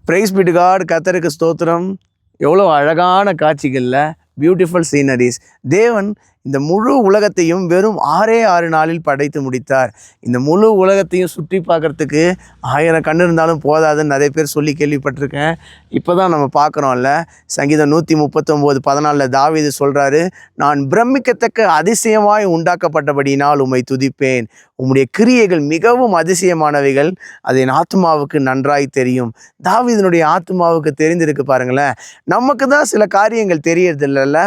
Price B to God. கர்த்தருக்கு ஸ்தோத்திரம். எவ்வளோ அழகான காட்சிகளில் பியூட்டிஃபுல் சீனரிஸ். தேவன் இந்த முழு உலகத்தையும் வெறும் 6 நாளில் படைத்து முடித்தார். இந்த முழு உலகத்தையும் சுற்றி பார்க்குறதுக்கு 1000 கண் இருந்தாலும் போதாதுன்னு நிறைய பேர் சொல்லி கேள்விப்பட்டிருக்கேன். இப்போ தான் நம்ம பார்க்குறோம்ல, சங்கீதம் 139:14 தாவீது சொல்கிறாரு, நான் பிரமிக்கத்தக்க அதிசயமாய் உண்டாக்கப்பட்டபடியினால் உம்மை துதிப்பேன். உம்முடைய கிரியைகள் மிகவும் அதிசயமானவைகள், அது என் ஆத்மாவுக்கு நன்றாய் தெரியும். தாவீதினுடைய ஆத்மாவுக்கு தெரிந்திருக்கு பாருங்களேன். நமக்கு தான் சில காரியங்கள் தெரியறதில்லைல்ல.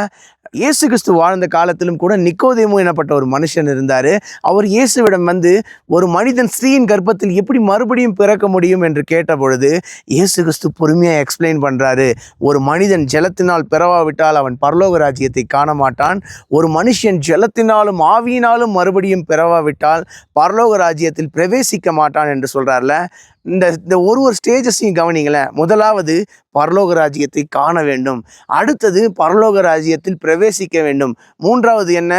இயேசு கிறிஸ்து வாழ்ந்த காலத்திலும் கூட நிக்கோதேமு எனப்பட்ட ஒரு மனுஷன் இருந்தார். அவர் இயேசுவிடம் வந்து ஒரு மனிதன் ஸ்திரீயின் கர்ப்பத்தில் எப்படி மறுபடியும் பிறக்க முடியும் என்று கேட்ட பொழுது இயேசு கிறிஸ்து பொறுமையாக எக்ஸ்பிளைன் பண்ணுறாரு. ஒரு மனிதன் ஜலத்தினால் பிறவாவிட்டால் அவன் பரலோக ராஜ்யத்தை காண மாட்டான். ஒரு மனுஷன் ஜலத்தினாலும் ஆவியினாலும் மறுபடியும் பிறவாவிட்டால் பரலோக ராஜ்யத்தில் பிரவேசிக்க மாட்டான் என்று சொல்கிறார்ல. இந்த ஒரு ஸ்டேஜஸையும் கவனிங்களேன். முதலாவது பரலோக ராஜ்யத்தை காண வேண்டும். அடுத்தது பரலோக ராஜ்யத்தில் பிரவேசிக்க வேண்டும். மூன்றாவது என்ன?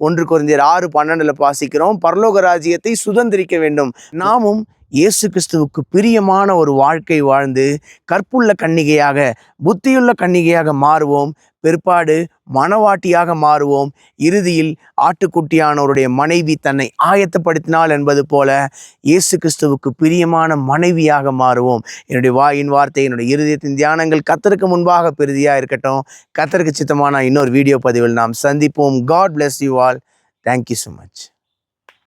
1 கொரிந்தியர் 6:12 வாசிக்கிறோம், பரலோக ராஜ்யத்தை சுதந்திரிக்க வேண்டும். நாமும் இயேசு கிறிஸ்துவுக்கு பிரியமான ஒரு வாழ்க்கை வாழ்ந்து கற்புள்ள கன்னிகையாக, புத்தியுள்ள கன்னிகையாக மாறுவோம். பிற்பாடு மணவாட்டியாக மாறுவோம். இறுதியில் ஆட்டுக்குட்டியானவருடைய மனைவி தன்னை ஆயத்தப்படுத்தினாள் என்பது போல இயேசு கிறிஸ்துவுக்கு பிரியமான மனைவியாக மாறுவோம். என்னுடைய வாயின் வார்த்தை, என்னுடைய இருதயத்தின் தியானங்கள் கர்த்தருக்கு முன்பாக பெரிதியாக இருக்கட்டும். கர்த்தருக்கு சித்தமான இன்னொரு வீடியோ பதிவில் நாம் சந்திப்போம். God bless you all. Thank you so much.